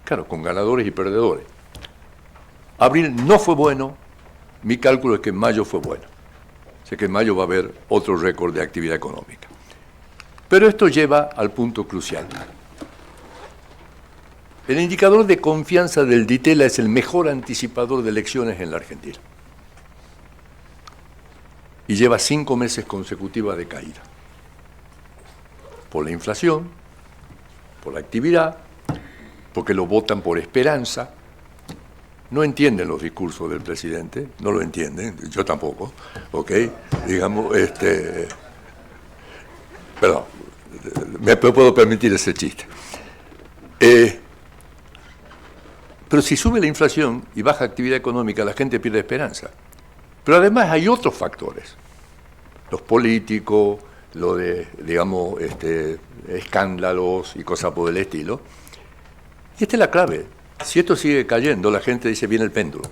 Claro, con ganadores y perdedores. Abril no fue bueno. Mi cálculo es que en mayo fue bueno. Sé que en mayo va a haber otro récord de actividad económica. Pero esto lleva al punto crucial. El indicador de confianza del Ditela es el mejor anticipador de elecciones en la Argentina. Y lleva 5 meses consecutivos de caída. Por la inflación, por la actividad, porque lo votan por esperanza. No entienden los discursos del presidente, no lo entienden, yo tampoco, ¿ok? Digamos, perdón, me puedo permitir ese chiste. Pero si sube la inflación y baja actividad económica, la gente pierde esperanza. Pero además hay otros factores, los políticos, lo de, digamos, escándalos y cosas por el estilo. Y esta es la clave. Si esto sigue cayendo, la gente dice, viene el péndulo.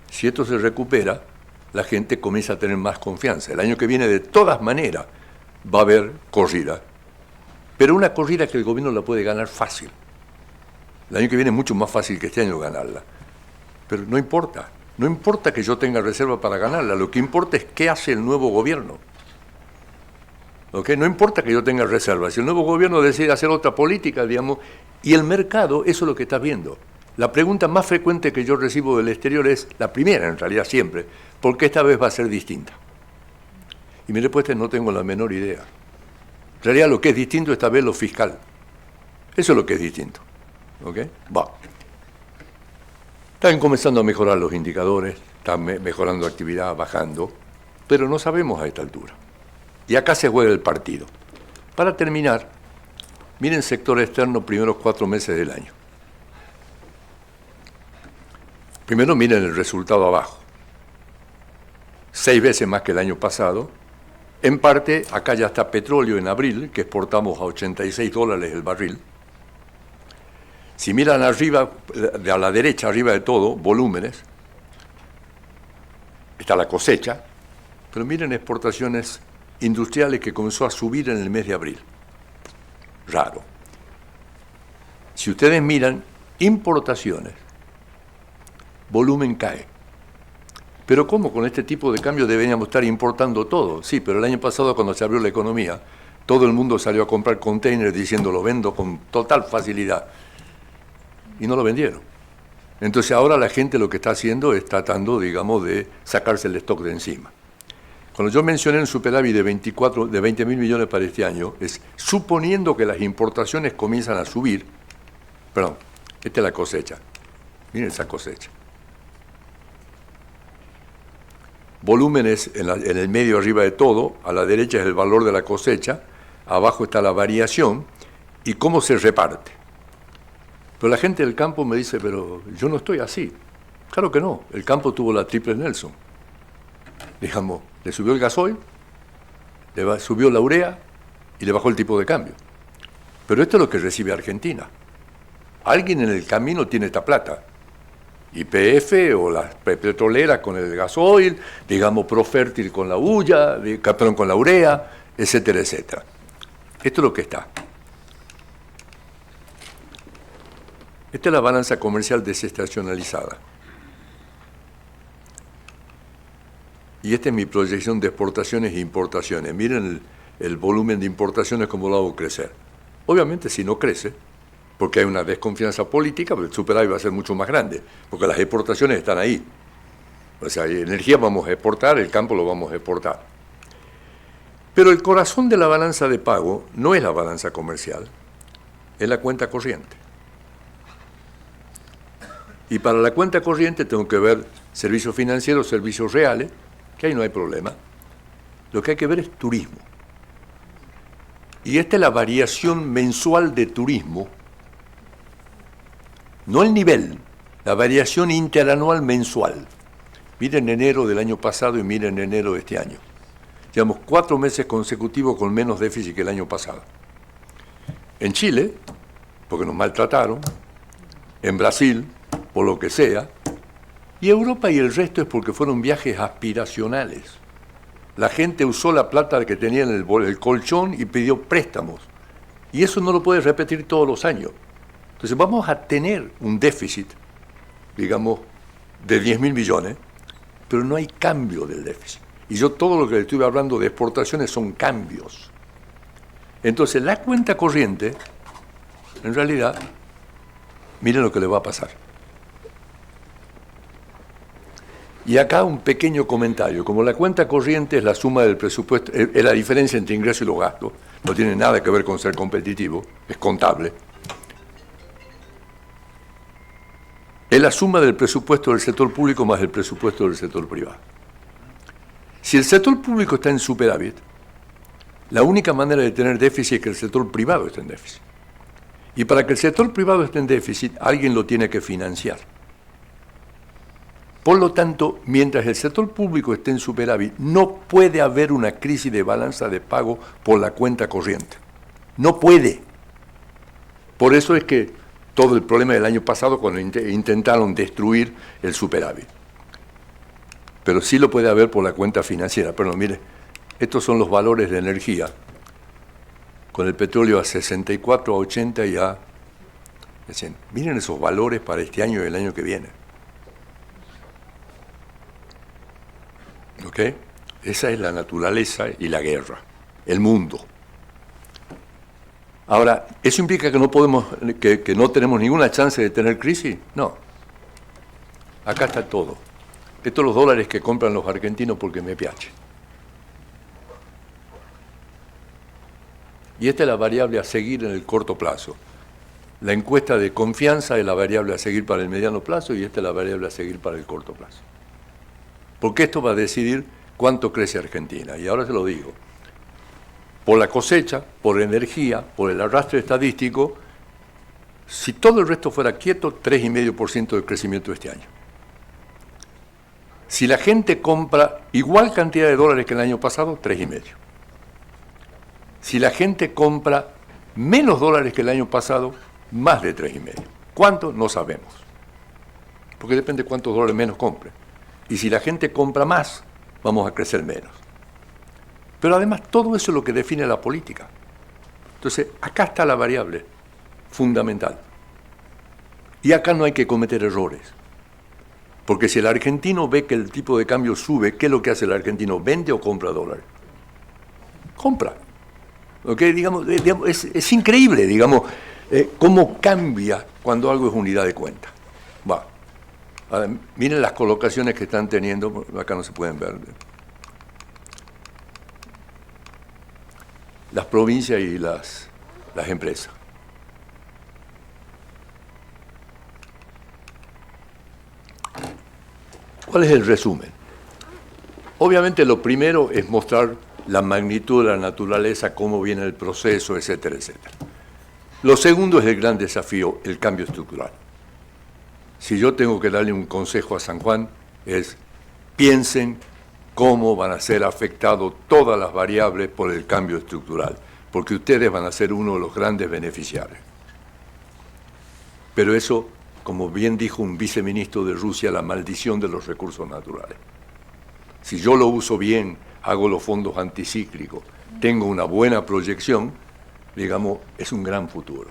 Si esto se recupera, la gente comienza a tener más confianza. El año que viene, de todas maneras, va a haber corrida. Pero una corrida que el gobierno la puede ganar fácil. El año que viene es mucho más fácil que este año ganarla. Pero no importa. No importa que yo tenga reserva para ganarla. Lo que importa es qué hace el nuevo gobierno. ¿Ok? No importa que yo tenga reservas. Si el nuevo gobierno decide hacer otra política, digamos, y el mercado, eso es lo que está viendo. La pregunta más frecuente que yo recibo del exterior es, la primera en realidad siempre, ¿por qué esta vez va a ser distinta? Y mi respuesta es, no tengo la menor idea. En realidad lo que es distinto esta vez es lo fiscal. Eso es lo que es distinto. ¿Ok? Va. Están comenzando a mejorar los indicadores, están mejorando actividad, bajando, pero no sabemos a esta altura. Y acá se juega el partido. Para terminar, miren sector externo primeros 4 meses del año. Primero miren el resultado abajo. 6 veces más que el año pasado. En parte, acá ya está petróleo en abril, que exportamos a $86 el barril. Si miran arriba, a la derecha, arriba de todo, volúmenes, está la cosecha, pero miren exportaciones industriales que comenzó a subir en el mes de abril. Raro. Si ustedes miran importaciones, volumen cae. Pero ¿cómo con este tipo de cambio deberíamos estar importando todo? Sí, pero el año pasado cuando se abrió la economía, todo el mundo salió a comprar containers diciendo lo vendo con total facilidad. Y no lo vendieron. Entonces ahora la gente lo que está haciendo es tratando, digamos, de sacarse el stock de encima. Cuando yo mencioné el superávit de 20 mil millones para este año, es suponiendo que las importaciones comienzan a subir. Perdón, esta es la cosecha. Miren esa cosecha. Volúmenes en el medio arriba de todo, a la derecha es el valor de la cosecha, abajo está la variación y cómo se reparte. Pero la gente del campo me dice, pero yo no estoy así. Claro que no, el campo tuvo la triple Nelson. Digamos, le subió el gasoil, subió la urea y le bajó el tipo de cambio. Pero esto es lo que recibe Argentina. Alguien en el camino tiene esta plata. YPF o las petroleras con el gasoil, digamos Profértil con la ulla, perdón, con la urea, etcétera, etcétera. Esto es lo que está. Esta es la balanza comercial desestacionalizada. Y esta es mi proyección de exportaciones e importaciones. Miren el volumen de importaciones como lo hago crecer. Obviamente si no crece, porque hay una desconfianza política, pero el superávit va a ser mucho más grande, porque las exportaciones están ahí. O sea, energía vamos a exportar, el campo lo vamos a exportar. Pero el corazón de la balanza de pago no es la balanza comercial, es la cuenta corriente. Y para la cuenta corriente tengo que ver servicios financieros, servicios reales, que ahí no hay problema. Lo que hay que ver es turismo. Y esta es la variación mensual de turismo, no el nivel, la variación interanual mensual. Miren enero del año pasado y miren enero de este año. Llevamos 4 meses consecutivos con menos déficit que el año pasado. En Chile, porque nos maltrataron, en Brasil, por lo que sea, y Europa y el resto es porque fueron viajes aspiracionales. La gente usó la plata que tenía en el colchón y pidió préstamos. Y eso no lo puede repetir todos los años. Entonces vamos a tener un déficit, digamos, de 10 mil millones, pero no hay cambio del déficit. Y yo todo lo que le estuve hablando de exportaciones son cambios. Entonces la cuenta corriente, en realidad, miren lo que le va a pasar. Y acá un pequeño comentario. Como la cuenta corriente es la suma del presupuesto, es la diferencia entre ingresos y los gastos, no tiene nada que ver con ser competitivo, es contable. Es la suma del presupuesto del sector público más el presupuesto del sector privado. Si el sector público está en superávit, la única manera de tener déficit es que el sector privado esté en déficit. Y para que el sector privado esté en déficit, alguien lo tiene que financiar. Por lo tanto, mientras el sector público esté en superávit, no puede haber una crisis de balanza de pago por la cuenta corriente. No puede. Por eso es que todo el problema del año pasado cuando intentaron destruir el superávit. Pero sí lo puede haber por la cuenta financiera. Pero mire, estos son los valores de energía. Con el petróleo a 64, a 80 y a 100. Miren esos valores para este año y el año que viene. ¿Ok? Esa es la naturaleza y la guerra. el mundo. Ahora, ¿eso implica que no podemos, que no tenemos ninguna chance de tener crisis? No. Acá está todo. Estos son los dólares que compran los argentinos porque me piace. Y esta es la variable a seguir en el corto plazo. La encuesta de confianza es la variable a seguir para el mediano plazo y esta es la variable a seguir para el corto plazo. Porque esto va a decidir cuánto crece Argentina. Y ahora se lo digo. Por la cosecha, por energía, por el arrastre estadístico, si todo el resto fuera quieto, 3,5% de crecimiento este año. Si la gente compra igual cantidad de dólares que el año pasado, 3,5%. Si la gente compra menos dólares que el año pasado, más de 3,5%. ¿Cuánto? No sabemos. Porque depende de cuántos dólares menos compre. Y si la gente compra más, vamos a crecer menos. Pero además todo eso es lo que define la política. Entonces, acá está la variable fundamental. Y acá no hay que cometer errores. Porque si el argentino ve que el tipo de cambio sube, ¿qué es lo que hace el argentino? ¿Vende o compra dólares? Compra. ¿Okay? Digamos, es increíble, digamos, cómo cambia cuando algo es unidad de cuenta. Va. Ahora, miren las colocaciones que están teniendo, acá no se pueden ver. Las provincias y las empresas. ¿Cuál es el resumen? Obviamente lo primero es mostrar la magnitud de la naturaleza, cómo viene el proceso, etcétera, etcétera. Lo segundo es el gran desafío, el cambio estructural. Si yo tengo que darle un consejo a San Juan, es piensen cómo van a ser afectadas todas las variables por el cambio estructural, porque ustedes van a ser uno de los grandes beneficiarios. Pero eso, como bien dijo un viceministro de Rusia, la maldición de los recursos naturales. Si yo lo uso bien, hago los fondos anticíclicos, tengo una buena proyección, digamos, es un gran futuro.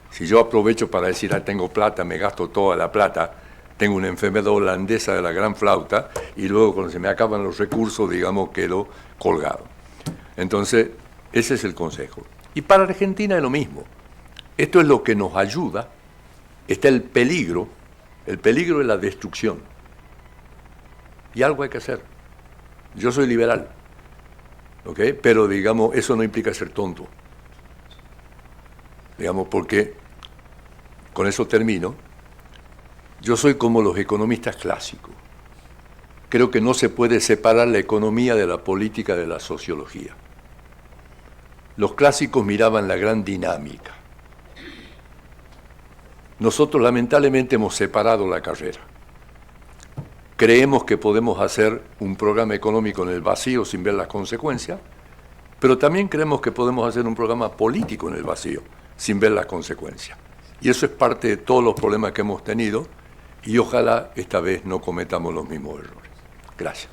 Si yo aprovecho para decir, tengo plata, me gasto toda la plata, tengo una enfermedad holandesa de la gran flauta y luego cuando se me acaban los recursos, digamos, quedo colgado. Entonces, ese es el consejo. Y para Argentina es lo mismo. Esto es lo que nos ayuda. Está el peligro es la destrucción. Y algo hay que hacer. Yo soy liberal, ¿ok? Pero, digamos, eso no implica ser tonto. Digamos, porque, con eso termino, yo soy como los economistas clásicos. Creo que no se puede separar la economía de la política de la sociología. Los clásicos miraban la gran dinámica. Nosotros lamentablemente hemos separado la carrera. Creemos que podemos hacer un programa económico en el vacío sin ver las consecuencias, pero también creemos que podemos hacer un programa político en el vacío sin ver las consecuencias. Y eso es parte de todos los problemas que hemos tenido y ojalá esta vez no cometamos los mismos errores. Gracias.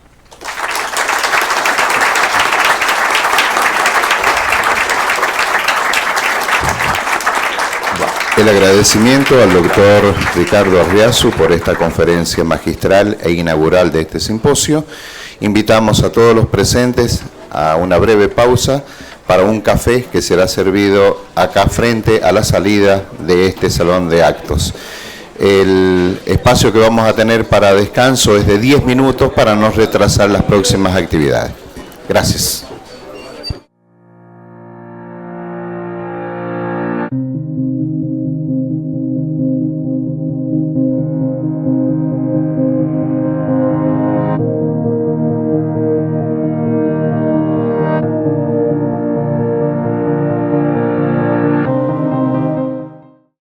El agradecimiento al doctor Ricardo Arriazu por esta conferencia magistral e inaugural de este simposio. Invitamos a todos los presentes a una breve pausa para un café que será servido acá frente a la salida de este salón de actos. El espacio que vamos a tener para descanso es de 10 minutos para no retrasar las próximas actividades. Gracias.